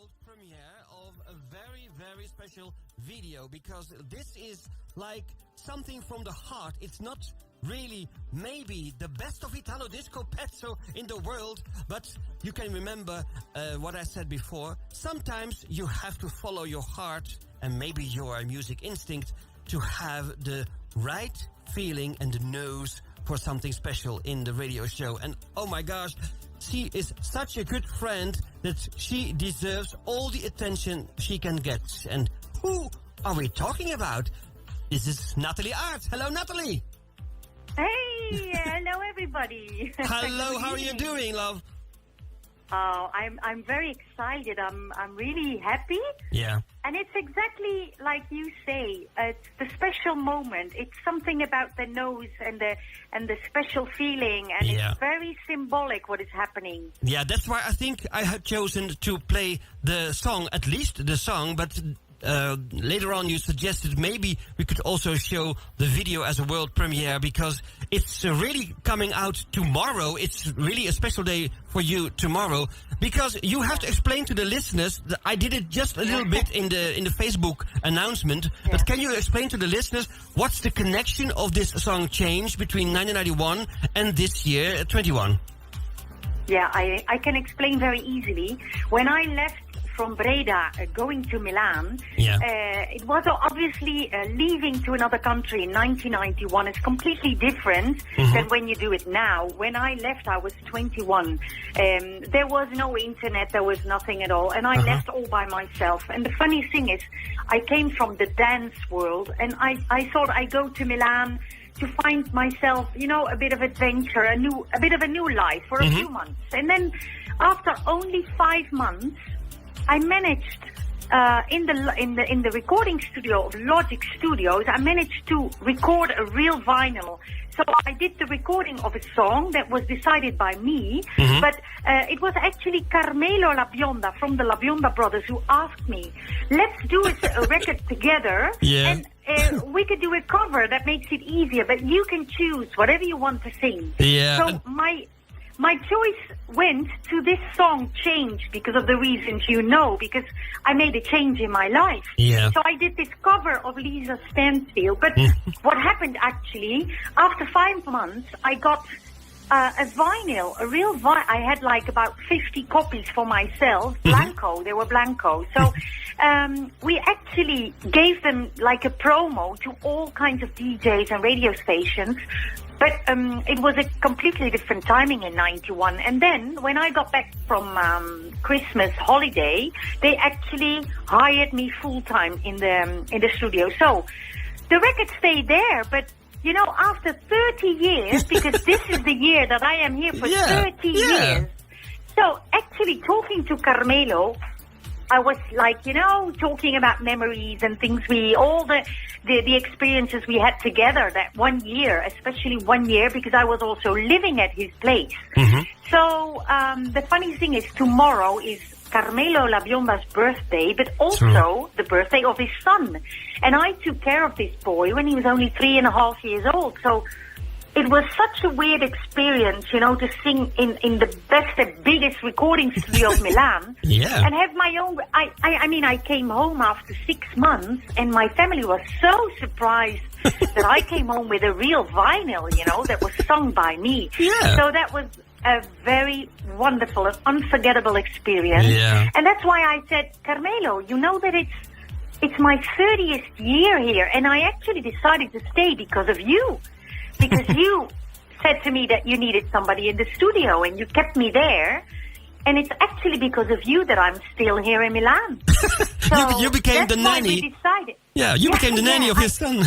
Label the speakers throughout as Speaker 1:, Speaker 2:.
Speaker 1: world premiere of a very, very special video, because this is like something from the heart. It's not really maybe the best of Italo Disco Pezzo in the world, but you can remember what I said before. Sometimes you have to follow your heart and maybe your music instinct to have the right feeling and the nose for something special in the radio show. And oh my gosh, she is such a good friend that she deserves all the attention she can get. And who are we talking about? This is NATHALIE AARTS. Hello, NATHALIE.
Speaker 2: Hey, hello everybody.
Speaker 1: Hello, how are you doing, love?
Speaker 2: Oh, I'm very excited. I'm really happy.
Speaker 1: Yeah.
Speaker 2: And it's exactly like you say. It's the special moment. It's something about the nose and the special feeling, and it's very symbolic what is happening.
Speaker 1: Yeah, that's why I think I had chosen to play the song, at least the song, but later on you suggested maybe we could also show the video as a world premiere, because it's really coming out tomorrow. It's really a special day for you tomorrow, because you have to explain to the listeners that I did it just a little bit in the Facebook announcement, but can you explain to the listeners what's the connection of this song Change between 1991 and this year 21?
Speaker 2: Yeah, I can explain very easily. When I left from Breda going to Milan, it was obviously leaving to another country in 1991 is completely different than when you do it now. When I left, I was 21. There was no internet, there was nothing at all, and I left all by myself. And the funny thing is, I came from the dance world, and I thought I'd go to Milan to find myself, you know, a bit of adventure, a bit of a new life for a few months. And then after only 5 months, I managed in the recording studio of Logic Studios, I managed to record a real vinyl. So I did the recording of a song that was decided by me, but it was actually Carmelo La Bionda from the La Bionda brothers who asked me, let's do a record together, and we could do a cover that makes it easier, but you can choose whatever you want to sing. So my choice went to this song, Change, because of the reasons you know, because I made a change in my life. So I did this cover of Lisa Stansfield. But what happened actually, after 5 months, I got a vinyl, a real vinyl. I had like about 50 copies for myself, blanco, they were blanco. So we actually gave them like a promo to all kinds of DJs and radio stations. But it was a completely different timing in 91. And then when I got back from Christmas holiday, they actually hired me full-time in the studio. So the record stayed there, but you know, after 30 years, because this is the year that I am here for 30 years. So actually talking to Carmelo, I was like, you know, talking about memories and things all the experiences we had together that 1 year, especially 1 year, because I was also living at his place. So the funny thing is, tomorrow is Carmelo La Bionda's birthday, but also the birthday of his son. And I took care of this boy when he was only 3.5 years old. So it was such a weird experience, you know, to sing in the best and biggest recording studio of Milan. And have my own. I mean, I came home after 6 months, and my family was so surprised that I came home with a real vinyl, you know, that was sung by me. So that was a very wonderful and unforgettable experience. And that's why I said, Carmelo, you know that it's my 30th year here, and I actually decided to stay because of you. Because you said to me that you needed somebody in the studio, and you kept me there. And it's actually because of you that I'm still here in Milan. So
Speaker 1: you became the nanny.
Speaker 2: We decided.
Speaker 1: Yeah, you became the nanny of his son.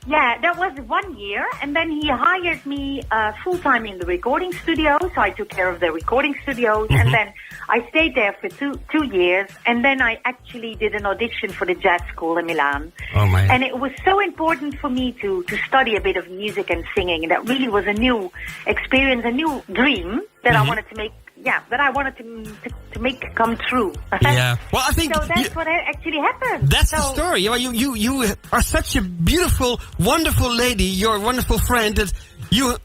Speaker 2: Yeah, that was 1 year, and then he hired me full-time in the recording studio, so I took care of the recording studios, and then I stayed there for two years, and then I actually did an audition for the jazz school in Milan. And it was so important for me to study a bit of music and singing. That really was a new experience, a new dream that I wanted to make. That I wanted to make come true.
Speaker 1: Well, I think
Speaker 2: so. That's what actually happened.
Speaker 1: That's the story. You are such a beautiful, wonderful lady. You're a wonderful friend. That you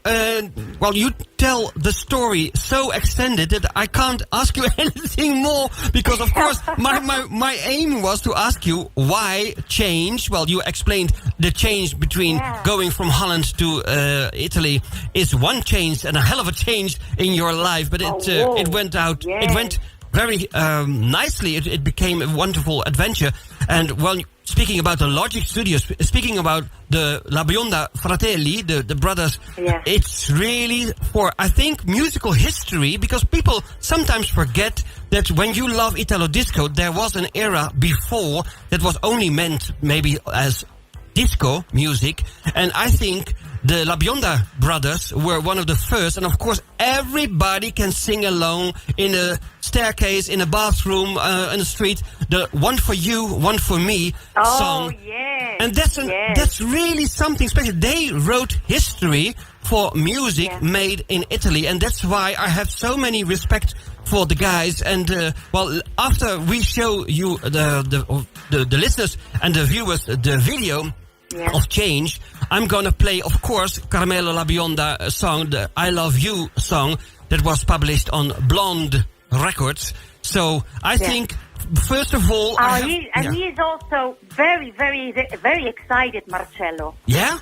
Speaker 1: tell the story so extended that I can't ask you anything more, because of course my aim was to ask you why change. Well, you explained the change between going from Holland to Italy is one change and a hell of a change in your life, but it went out. Yes. It went very nicely. It became a wonderful adventure. And well, speaking about the Logic Studios, speaking about the La Bionda Fratelli, the brothers, it's really for, I think, musical history, because people sometimes forget that when you love Italo Disco, there was an era before that was only meant maybe as disco music. And I think the La Bionda brothers were one of the first, and of course everybody can sing along in a staircase, in a bathroom, in the street, the One for You, One for Me song.
Speaker 2: Yes.
Speaker 1: And that's really something special. They wrote history for music made in Italy, and that's why I have so many respect for the guys. And well, after we show you the listeners and the viewers the video of Change, I'm gonna play, of course, Carmelo La Bionda song, the I Love You song, that was published on Blonde Records. So I think, first of all,
Speaker 2: he is also very, very, very excited, Marcello.
Speaker 1: Yeah?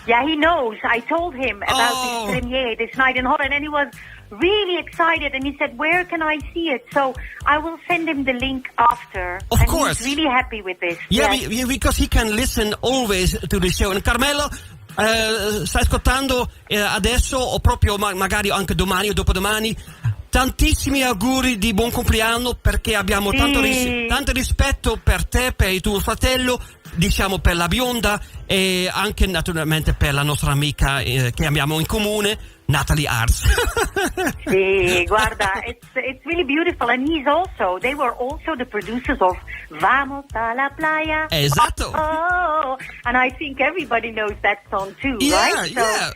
Speaker 2: Yeah, he knows. I told him about this premiere this night in Holland, and he was really excited, and he said, where can I see it? So I will send him the link after.
Speaker 1: Of course.
Speaker 2: He's really happy with this.
Speaker 1: Yeah, because he can listen always to the show. And Carmelo, stai ascoltando adesso, o proprio magari anche domani o dopodomani, tantissimi auguri di buon compleanno, perché abbiamo tanto rispetto per te, per il tuo fratello, diciamo per la Bionda, e anche naturalmente per la nostra amica che abbiamo in comune, NATHALIE AARTS.
Speaker 2: Sì, guarda, it's really beautiful, and they were also the producers of Vamos a la Playa.
Speaker 1: Esatto.
Speaker 2: Oh, and I think everybody knows that song too, right? So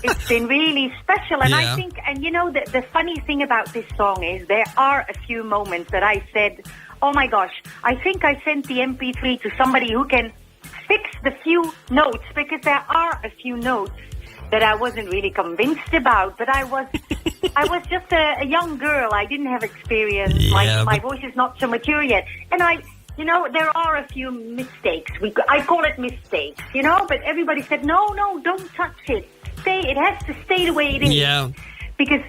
Speaker 2: it's been really special, and I think, and you know, the funny thing about this song is there are a few moments that I said, oh my gosh, I think I sent the MP3 to somebody who can fix the few notes, because there are a few notes that I wasn't really convinced about, but I was just a young girl. I didn't have experience. My voice is not so mature yet. And there are a few mistakes. I call it mistakes, but everybody said, no, don't touch it. It has to stay the way it is. Yeah. Because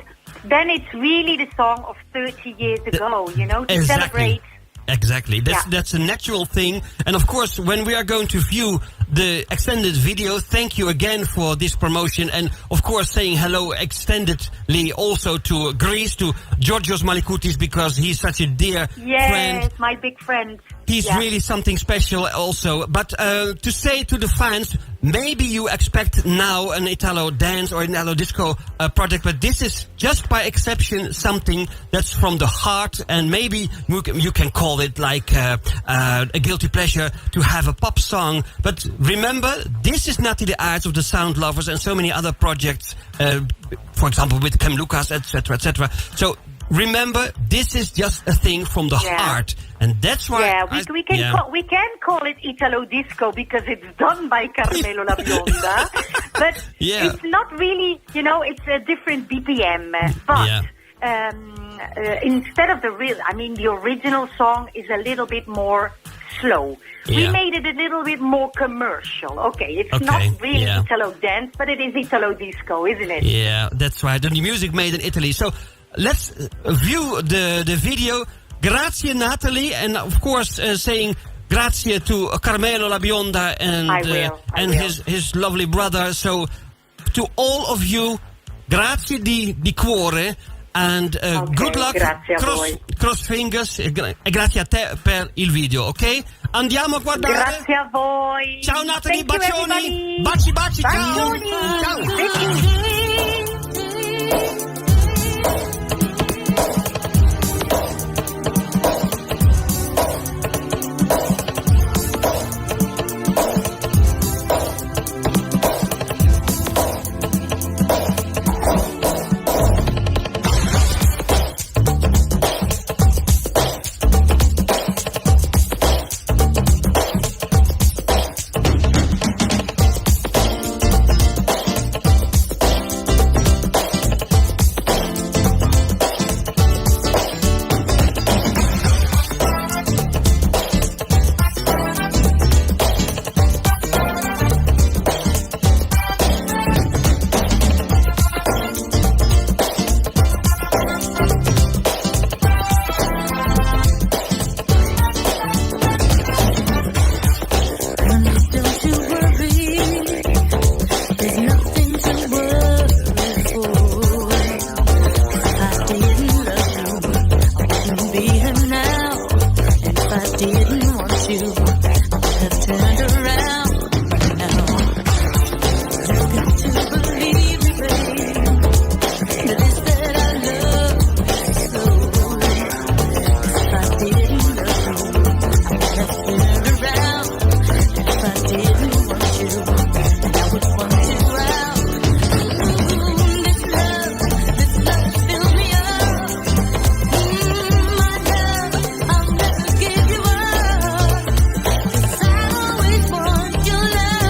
Speaker 2: then it's really the song of 30 years ago, to celebrate.
Speaker 1: Exactly. That's a natural thing. And of course, when we are going to view the extended video, thank you again for this promotion. And of course, saying hello extendedly also to Greece, to Georgios Malikoutis, because he's such a dear friend.
Speaker 2: Yes, my big friend.
Speaker 1: He's really something special also. But to say to the fans, maybe you expect now an Italo dance or an Italo disco project, but this is just by exception something that's from the heart, and maybe you can call it like a guilty pleasure to have a pop song. But remember, this is NATHALIE AARTS of the Sound Lovers and so many other projects, for example with Cam Lucas, etc., etc. So remember, this is just a thing from the heart, and that's why we can call it Italo Disco because it's done by Carmelo La Bionda, but it's not really, it's a different BPM. But instead of the original song is a little bit more slow. We made it a little bit more commercial. Okay, it's not really Italo dance, but it is Italo Disco, isn't it? Yeah, that's right. The music made in Italy. So let's view the video. Grazie, NATHALIE, and of course saying grazie to Carmelo La Bionda and his lovely brother. So to all of you, grazie di cuore, and good luck. Cross fingers. E grazie a te per il video, ok? Andiamo a guardare.
Speaker 2: Grazie a voi.
Speaker 1: Ciao NATHALIE,
Speaker 2: Thank
Speaker 1: bacioni. Baci, ciao. Ciao.
Speaker 3: you have turned around now. You got to believe me, babe. That is that I love you so. If I didn't love you, I have turned around. If I didn't want you, I would want you out. This love fill me up. My love, I'll never give you up. 'Cause I always want your love.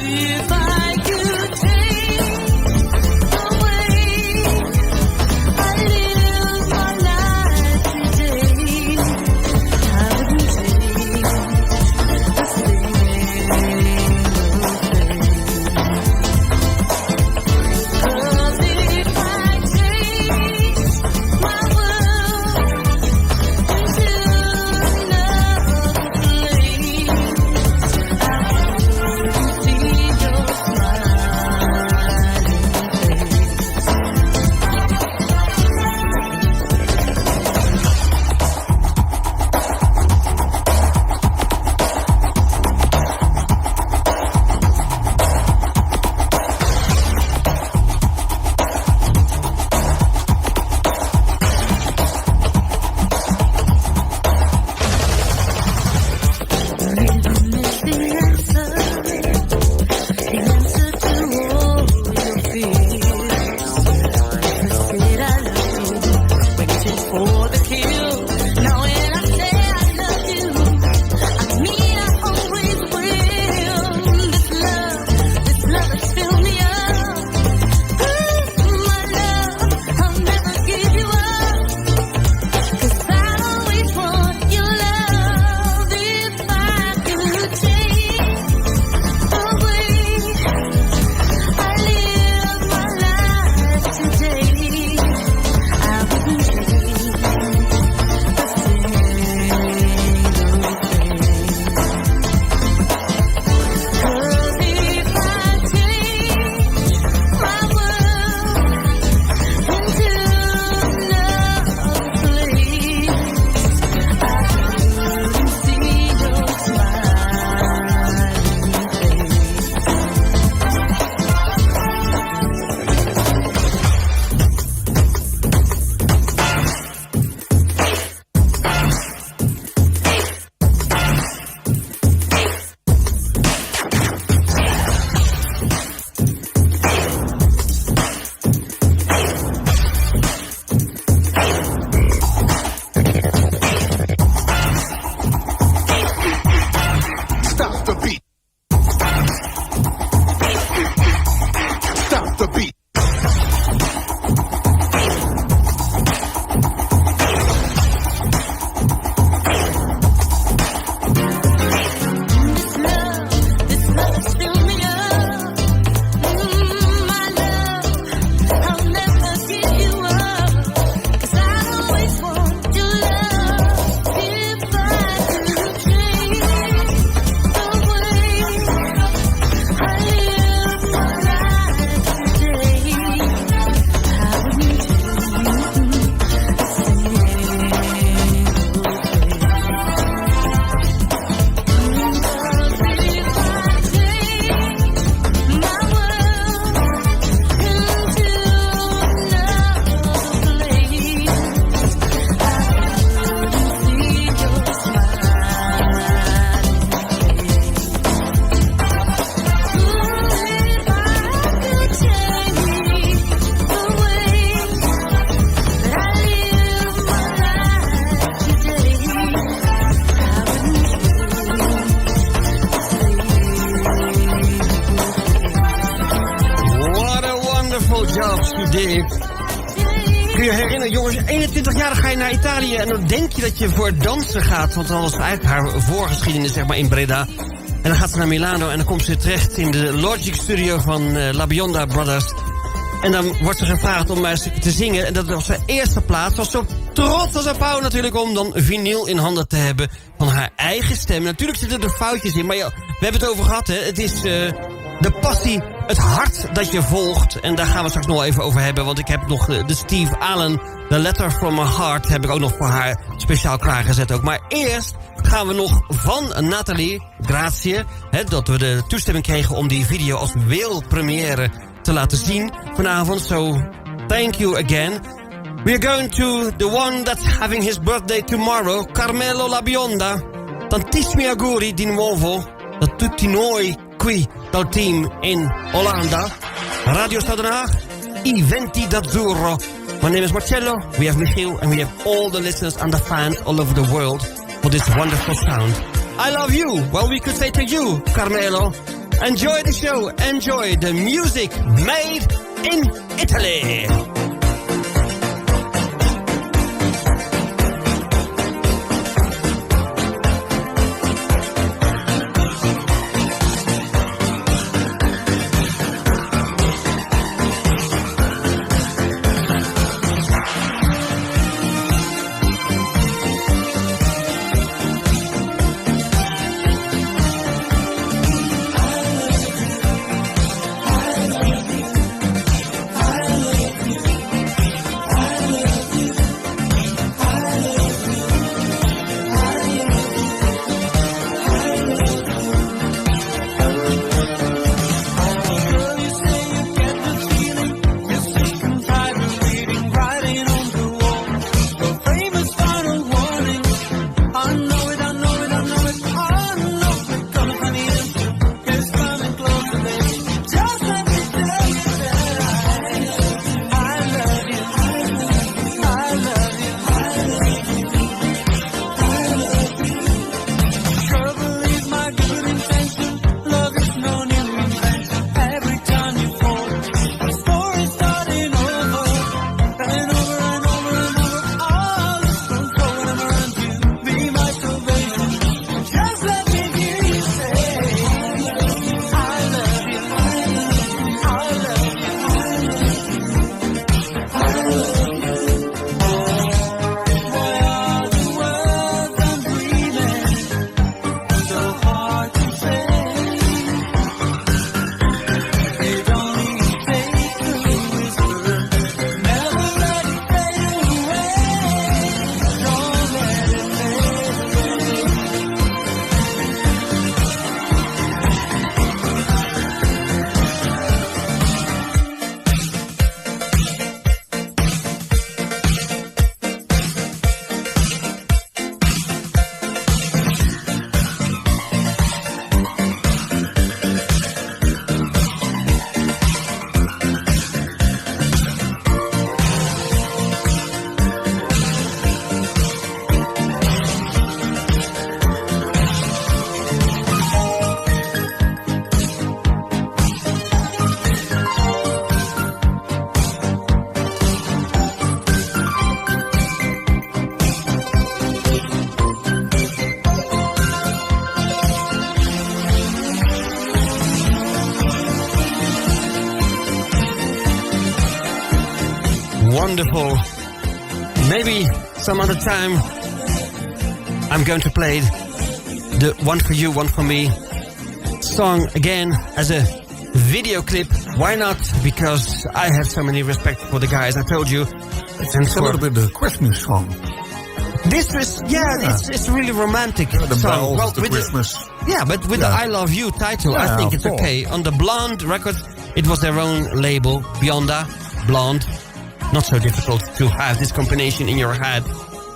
Speaker 3: If I could take the way I live my life today, I wouldn't change a single thing. 'Cause if I change my world into another place, I wouldn't see your smiling face. Rhythm is the answer to all your fears. Never said I love you, waiting for the kill. Now when I say I love you, I mean I always will. This love has filled me up. My love, I'll never give you up. 'Cause I always want your love. If I could change the way I live my life today, I wouldn't change a single thing. 'Cause if I change my world into another place, I wouldn't see your smiling
Speaker 4: Stop the beat. Stop the beat.
Speaker 3: This love has filled me up. My love, I'll never give you up. 'Cause I always want your love. If I could change the way I live my life today, I wouldn't change a single
Speaker 1: What a wonderful job she did. Kun je herinneren, jongens, 21 jaar ga je naar Italië en dan denk je dat je voor dansen gaat. Want dat was eigenlijk haar voorgeschiedenis, zeg maar, in Breda. En dan gaat ze naar Milano en dan komt ze terecht in de Logic Studio van La Bionda Brothers. En dan wordt ze gevraagd om te zingen. En dat was haar eerste plaats. Ze was zo trots als een pauw natuurlijk om dan vinyl in handen te hebben van haar eigen stem. Natuurlijk zitten er foutjes in, maar ja, we hebben het over gehad, hè. Het is de passie, het hart dat je volgt. En daar gaan we straks nog even over hebben. Want ik heb nog de Steve Allen, The Letter From My Heart, heb ik ook nog voor haar speciaal klaargezet ook. Maar eerst gaan we nog van Nathalie, grazie, dat we de toestemming kregen om die video als wereldpremière te laten zien vanavond. So, thank you again. We are going to the one that's having his birthday tomorrow, Carmelo La Bionda. Tantissimi auguri di nuovo da tutti noi qui dal team in Olanda. Radio Stad Den Haag, I Venti d'Azzurro. My name is Marcello, we have Michiel, and we have all the listeners and the fans all over the world for this wonderful sound. I love you. Well, we could say to you, Carmelo, enjoy the show, enjoy the music made in Italy. Wonderful. Maybe some other time I'm going to play the One For You, One For Me song again as a video clip. Why not? Because I have so many respect for the guys. I told you.
Speaker 5: It's a little bit of a Christmas song.
Speaker 1: This is, it's really romantic
Speaker 5: the
Speaker 1: song.
Speaker 5: Bells, the Christmas.
Speaker 1: But with the I Love You title, I think it's okay. On the Blonde Records, it was their own label, Bionda, Blonde. Not so difficult to have this combination in your head.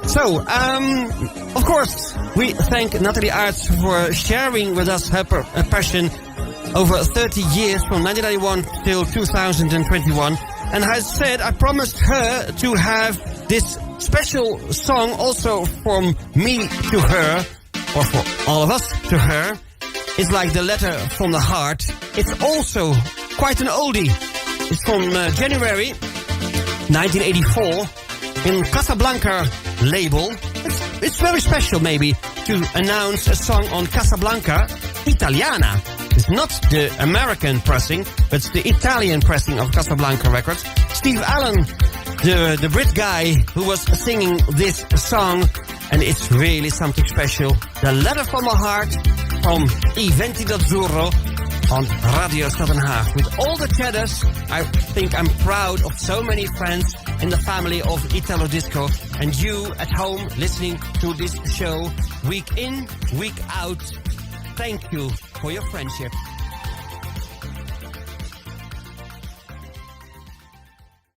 Speaker 1: So, of course, we thank NATHALIE Aarts for sharing with us her passion over 30 years, from 1991 till 2021. And I said I promised her to have this special song also from me to her, or for all of us to her. It's like the letter from the heart. It's also quite an oldie. It's from January 1984 in Casablanca label. It's very special maybe to announce a song on Casablanca Italiana. It's not the American pressing, but it's the Italian pressing of Casablanca Records. Steve Allen, the Brit guy who was singing this song, and it's really something special. The Letter from My Heart from I Venti d'Azzurro on Radio Stad Den Haag. With all the cheddars, I think I'm proud of so many friends in the family of Italo Disco. And you at home listening to this show week in, week out, thank you for your friendship.